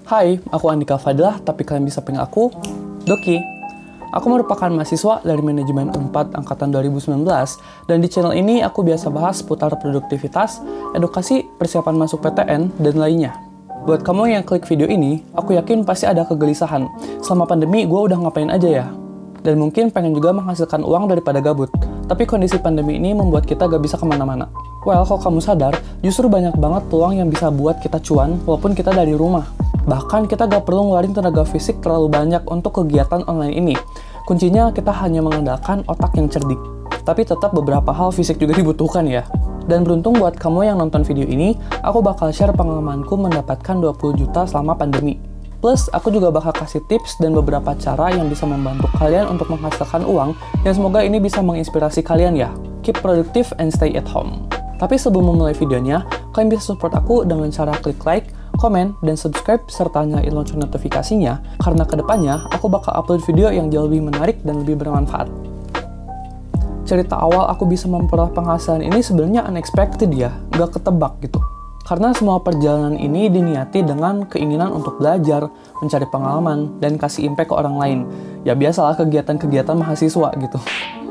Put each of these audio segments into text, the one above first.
Hai, aku Andika Fadilah, tapi kalian bisa panggil aku Doki. Aku merupakan mahasiswa dari Manajemen Unpad Angkatan 2019, dan di channel ini aku biasa bahas seputar produktivitas, edukasi, persiapan masuk PTN, dan lainnya. Buat kamu yang klik video ini, aku yakin pasti ada kegelisahan. Selama pandemi, gue udah ngapain aja ya? Dan mungkin pengen juga menghasilkan uang daripada gabut. Tapi kondisi pandemi ini membuat kita gak bisa kemana-mana. Well, kalau kamu sadar, justru banyak banget peluang yang bisa buat kita cuan walaupun kita dari rumah. Bahkan kita gak perlu ngeluarin tenaga fisik terlalu banyak untuk kegiatan online ini. Kuncinya kita hanya mengandalkan otak yang cerdik. Tapi tetap beberapa hal fisik juga dibutuhkan ya. Dan beruntung buat kamu yang nonton video ini, aku bakal share pengalamanku mendapatkan 20 juta selama pandemi. Plus, aku juga bakal kasih tips dan beberapa cara yang bisa membantu kalian untuk menghasilkan uang, dan semoga ini bisa menginspirasi kalian ya. Keep productive and stay at home. Tapi sebelum memulai videonya, kalian bisa support aku dengan cara klik like, komen, dan subscribe serta nyalain lonceng notifikasinya, karena kedepannya aku bakal upload video yang jauh lebih menarik dan lebih bermanfaat. Cerita awal aku bisa memperoleh penghasilan ini sebenarnya unexpected ya, gak ketebak gitu. Karena semua perjalanan ini diniati dengan keinginan untuk belajar, mencari pengalaman, dan kasih impact ke orang lain. Ya biasalah kegiatan-kegiatan mahasiswa gitu.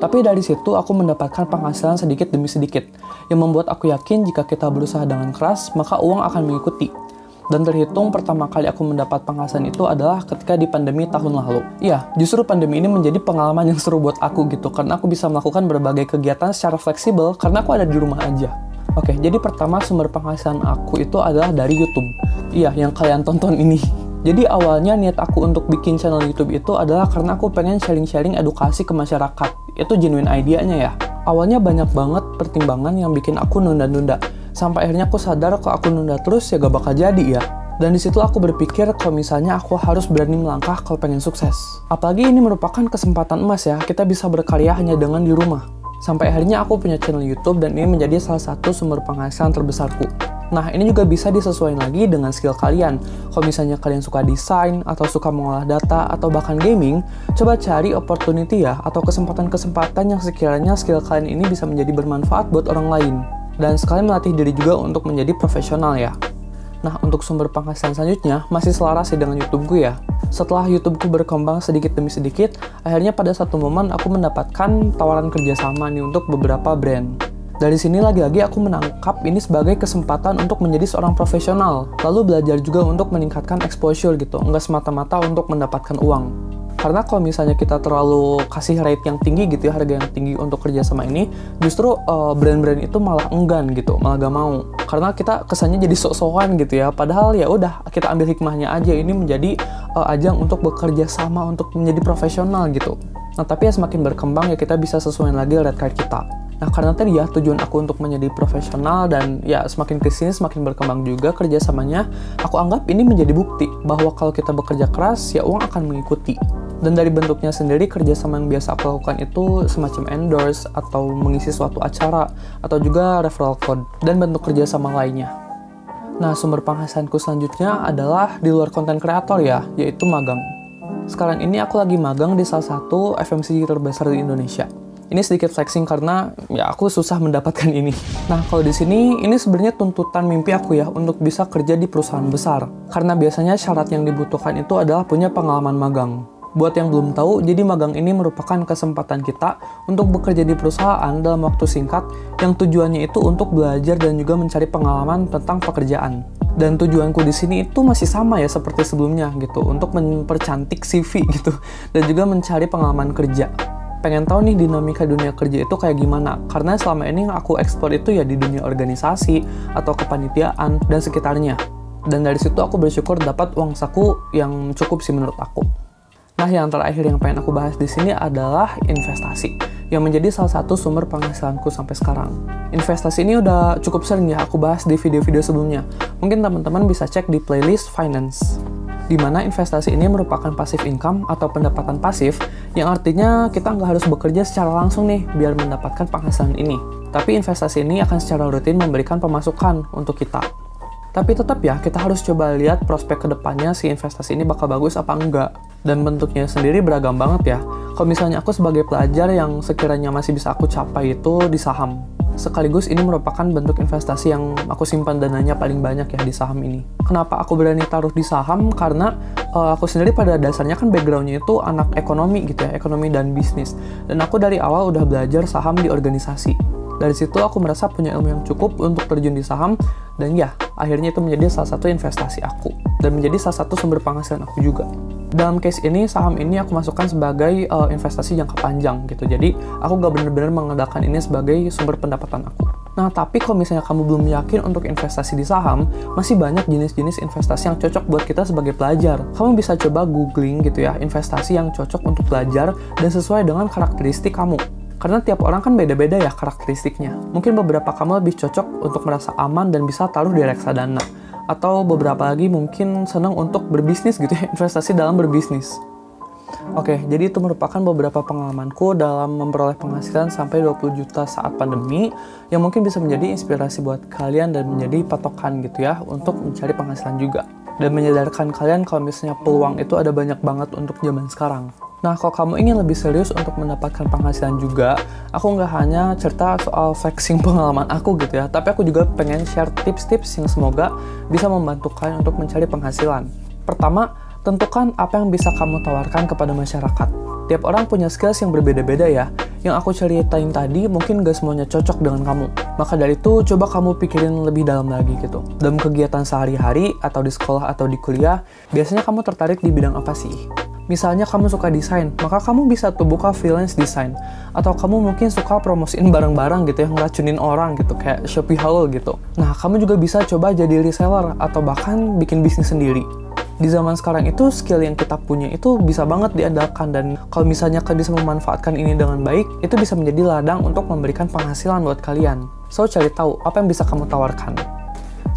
Tapi dari situ aku mendapatkan penghasilan sedikit demi sedikit, yang membuat aku yakin jika kita berusaha dengan keras, maka uang akan mengikuti. Dan terhitung pertama kali aku mendapat penghasilan itu adalah ketika di pandemi tahun lalu. Iya, justru pandemi ini menjadi pengalaman yang seru buat aku gitu, karena aku bisa melakukan berbagai kegiatan secara fleksibel karena aku ada di rumah aja. Oke, jadi pertama sumber penghasilan aku itu adalah dari YouTube. Iya, yang kalian tonton ini. Jadi awalnya niat aku untuk bikin channel YouTube itu adalah karena aku pengen sharing-sharing edukasi ke masyarakat. Itu genuine idea-nya ya. Awalnya banyak banget pertimbangan yang bikin aku nunda-nunda. Sampai akhirnya aku sadar kalau aku nunda terus ya gak bakal jadi ya. Dan disitu aku berpikir kalau misalnya aku harus berani melangkah kalau pengen sukses. Apalagi ini merupakan kesempatan emas ya, kita bisa berkarya hanya dengan di rumah. Sampai akhirnya aku punya channel YouTube dan ini menjadi salah satu sumber penghasilan terbesarku. Nah, ini juga bisa disesuaikan lagi dengan skill kalian. Kalau misalnya kalian suka desain, atau suka mengolah data, atau bahkan gaming, coba cari opportunity ya, atau kesempatan-kesempatan yang sekiranya skill kalian ini bisa menjadi bermanfaat buat orang lain. Dan sekalian melatih diri juga untuk menjadi profesional ya. Nah, untuk sumber penghasilan selanjutnya, masih selaras ya dengan YouTubeku ya. Setelah YouTubeku berkembang sedikit demi sedikit, akhirnya pada satu momen aku mendapatkan tawaran kerjasama nih untuk beberapa brand. Dari sini lagi-lagi aku menangkap ini sebagai kesempatan untuk menjadi seorang profesional, lalu belajar juga untuk meningkatkan exposure gitu, nggak semata-mata untuk mendapatkan uang. Karena kalau misalnya kita terlalu kasih rate yang tinggi gitu ya, harga yang tinggi untuk kerjasama ini, justru brand-brand itu malah enggan gitu, malah gak mau. Karena kita kesannya jadi sok-sokan gitu ya, padahal ya udah kita ambil hikmahnya aja, ini menjadi ajang untuk bekerja sama, untuk menjadi profesional gitu. Nah tapi ya semakin berkembang ya kita bisa sesuaiin lagi rate card kita. Nah karena tadi ya tujuan aku untuk menjadi profesional dan ya semakin kesini semakin berkembang juga kerjasamanya, aku anggap ini menjadi bukti bahwa kalau kita bekerja keras ya uang akan mengikuti. Dan dari bentuknya sendiri kerjasama yang biasa aku lakukan itu semacam endorse atau mengisi suatu acara atau juga referral code dan bentuk kerjasama lainnya. Nah sumber penghasilanku selanjutnya adalah di luar konten kreator ya, yaitu magang. Sekarang ini aku lagi magang di salah satu FMCG terbesar di Indonesia. Ini sedikit flexing karena ya aku susah mendapatkan ini. Nah, kalau di sini ini sebenarnya tuntutan mimpi aku ya untuk bisa kerja di perusahaan besar. Karena biasanya syarat yang dibutuhkan itu adalah punya pengalaman magang. Buat yang belum tahu, jadi magang ini merupakan kesempatan kita untuk bekerja di perusahaan dalam waktu singkat yang tujuannya itu untuk belajar dan juga mencari pengalaman tentang pekerjaan. Dan tujuanku di sini itu masih sama ya seperti sebelumnya gitu, untuk mempercantik CV gitu dan juga mencari pengalaman kerja. Pengen tahu nih dinamika dunia kerja itu kayak gimana, karena selama ini yang aku eksplor itu ya di dunia organisasi atau kepanitiaan dan sekitarnya. Dan dari situ aku bersyukur dapat uang saku yang cukup sih menurut aku. Nah, yang terakhir yang pengen aku bahas di sini adalah investasi, yang menjadi salah satu sumber penghasilanku sampai sekarang. Investasi ini udah cukup sering ya aku bahas di video-video sebelumnya. Mungkin teman-teman bisa cek di playlist Finance, di mana investasi ini merupakan passive income atau pendapatan pasif, yang artinya kita nggak harus bekerja secara langsung nih biar mendapatkan penghasilan ini. Tapi investasi ini akan secara rutin memberikan pemasukan untuk kita. Tapi tetap ya, kita harus coba lihat prospek kedepannya si investasi ini bakal bagus apa enggak. Dan bentuknya sendiri beragam banget ya. Kalau misalnya aku sebagai pelajar yang sekiranya masih bisa aku capai itu di saham. Sekaligus ini merupakan bentuk investasi yang aku simpan dananya paling banyak ya di saham ini. Kenapa aku berani taruh di saham? Karena aku sendiri pada dasarnya kan backgroundnya itu anak ekonomi gitu ya, ekonomi dan bisnis. Dan aku dari awal udah belajar saham di organisasi. Dari situ aku merasa punya ilmu yang cukup untuk terjun di saham, dan ya, akhirnya itu menjadi salah satu investasi aku, dan menjadi salah satu sumber penghasilan aku juga. Dalam case ini, saham ini aku masukkan sebagai investasi jangka panjang gitu, jadi aku gak bener-bener mengandalkan ini sebagai sumber pendapatan aku. Nah, tapi kalau misalnya kamu belum yakin untuk investasi di saham, masih banyak jenis-jenis investasi yang cocok buat kita sebagai pelajar. Kamu bisa coba googling gitu ya, investasi yang cocok untuk pelajar dan sesuai dengan karakteristik kamu. Karena tiap orang kan beda-beda ya karakteristiknya. Mungkin beberapa kamu lebih cocok untuk merasa aman dan bisa taruh di reksadana. Atau beberapa lagi mungkin senang untuk berbisnis gitu ya, investasi dalam berbisnis. Oke, jadi itu merupakan beberapa pengalamanku dalam memperoleh penghasilan sampai 20 juta saat pandemi, yang mungkin bisa menjadi inspirasi buat kalian dan menjadi patokan gitu ya, untuk mencari penghasilan juga. Dan menyadarkan kalian kalau misalnya peluang itu ada banyak banget untuk zaman sekarang. Nah, kalau kamu ingin lebih serius untuk mendapatkan penghasilan juga, aku nggak hanya cerita soal flexing pengalaman aku gitu ya, tapi aku juga pengen share tips-tips yang semoga bisa membantu kalian untuk mencari penghasilan. Pertama, tentukan apa yang bisa kamu tawarkan kepada masyarakat. Tiap orang punya skills yang berbeda-beda ya. Yang aku ceritain tadi mungkin gak semuanya cocok dengan kamu. Maka dari itu, coba kamu pikirin lebih dalam lagi gitu. Dalam kegiatan sehari-hari, atau di sekolah atau di kuliah, biasanya kamu tertarik di bidang apa sih? Misalnya kamu suka desain, maka kamu bisa tuh buka freelance desain. Atau kamu mungkin suka promosiin barang-barang gitu ya, ngeracunin orang gitu, kayak Shopee Haul gitu. Nah, kamu juga bisa coba jadi reseller, atau bahkan bikin bisnis sendiri. Di zaman sekarang itu, skill yang kita punya itu bisa banget diandalkan, dan kalau misalnya kalian bisa memanfaatkan ini dengan baik, itu bisa menjadi ladang untuk memberikan penghasilan buat kalian. So, cari tahu apa yang bisa kamu tawarkan.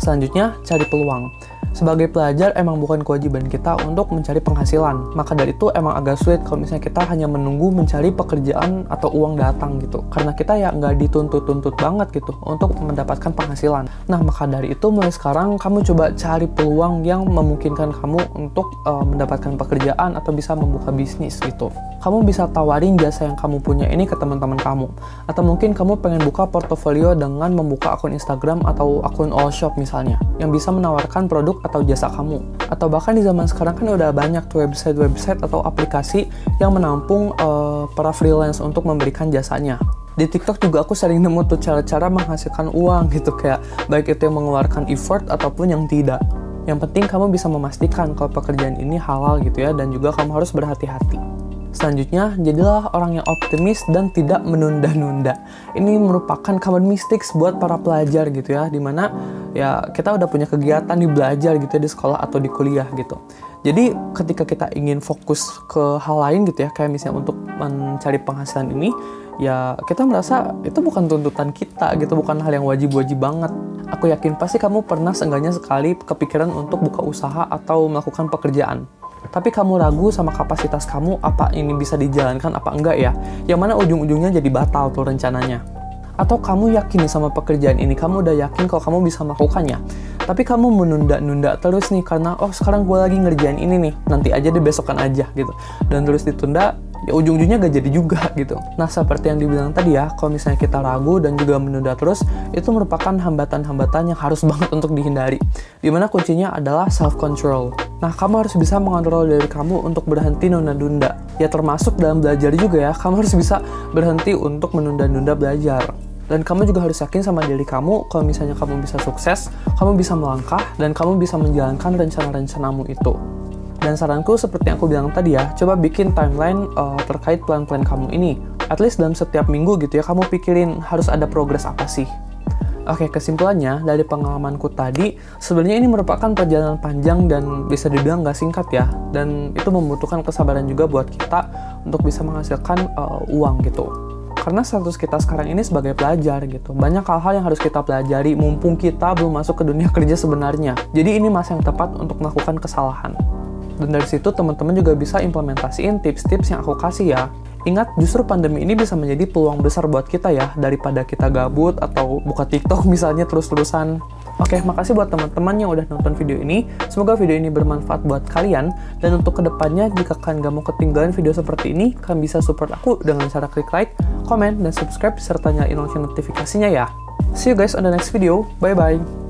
Selanjutnya, cari peluang. Sebagai pelajar, emang bukan kewajiban kita untuk mencari penghasilan. Maka dari itu emang agak sulit kalau misalnya kita hanya menunggu mencari pekerjaan atau uang datang gitu. Karena kita ya nggak dituntut-tuntut banget gitu untuk mendapatkan penghasilan. Nah, maka dari itu mulai sekarang kamu coba cari peluang yang memungkinkan kamu untuk mendapatkan pekerjaan atau bisa membuka bisnis gitu. Kamu bisa tawarin jasa yang kamu punya ini ke teman-teman kamu. Atau mungkin kamu pengen buka portofolio dengan membuka akun Instagram atau akun all shop misalnya, yang bisa menawarkan produk atau jasa kamu. Atau bahkan di zaman sekarang kan udah banyak tuh website atau aplikasi yang menampung para freelance untuk memberikan jasanya. Di TikTok juga aku sering nemu tuh cara-cara menghasilkan uang gitu, kayak baik itu yang mengeluarkan effort ataupun yang tidak. Yang penting kamu bisa memastikan kalau pekerjaan ini halal gitu ya, dan juga kamu harus berhati-hati. Selanjutnya, jadilah orang yang optimis dan tidak menunda-nunda. Ini merupakan common mistakes buat para pelajar gitu ya, dimana ya kita udah punya kegiatan di belajar gitu ya, di sekolah atau di kuliah gitu. Jadi ketika kita ingin fokus ke hal lain gitu ya, kayak misalnya untuk mencari penghasilan ini, ya kita merasa itu bukan tuntutan kita gitu, bukan hal yang wajib-wajib banget. Aku yakin pasti kamu pernah seenggaknya sekali kepikiran untuk buka usaha atau melakukan pekerjaan. Tapi kamu ragu sama kapasitas kamu, apa ini bisa dijalankan apa enggak ya, yang mana ujung-ujungnya jadi batal tuh rencananya. Atau kamu yakin sama pekerjaan ini, kamu udah yakin kalau kamu bisa melakukannya, tapi kamu menunda-nunda terus nih karena sekarang gue lagi ngerjain ini nih, nanti aja deh, besokan aja gitu, dan terus ditunda, ya ujung-ujungnya gak jadi juga gitu. Nah, seperti yang dibilang tadi ya, kalau misalnya kita ragu dan juga menunda terus, itu merupakan hambatan-hambatan yang harus banget untuk dihindari, dimana kuncinya adalah self-control. Nah, kamu harus bisa mengontrol diri kamu untuk berhenti nunda-nunda. Ya termasuk dalam belajar juga ya, kamu harus bisa berhenti untuk menunda-nunda belajar. Dan kamu juga harus yakin sama diri kamu, kalau misalnya kamu bisa sukses, kamu bisa melangkah, dan kamu bisa menjalankan rencana-rencanamu itu. Dan saranku seperti yang aku bilang tadi ya, coba bikin timeline terkait plan-plan kamu ini. At least dalam setiap minggu gitu ya, kamu pikirin harus ada progres apa sih. Oke, kesimpulannya dari pengalamanku tadi, sebenarnya ini merupakan perjalanan panjang dan bisa dibilang gak singkat ya. Dan itu membutuhkan kesabaran juga buat kita untuk bisa menghasilkan uang gitu. Karena status kita sekarang ini sebagai pelajar gitu, banyak hal-hal yang harus kita pelajari mumpung kita belum masuk ke dunia kerja sebenarnya. Jadi ini masa yang tepat untuk melakukan kesalahan. Dan dari situ teman-teman juga bisa implementasiin tips-tips yang aku kasih ya. Ingat, justru pandemi ini bisa menjadi peluang besar buat kita ya, daripada kita gabut atau buka TikTok misalnya terus-terusan. Oke, makasih buat teman-teman yang udah nonton video ini. Semoga video ini bermanfaat buat kalian. Dan untuk kedepannya, jika kalian gak mau ketinggalan video seperti ini, kalian bisa support aku dengan cara klik like, komen, dan subscribe, serta nyalain lonceng notifikasinya ya. See you guys on the next video. Bye-bye.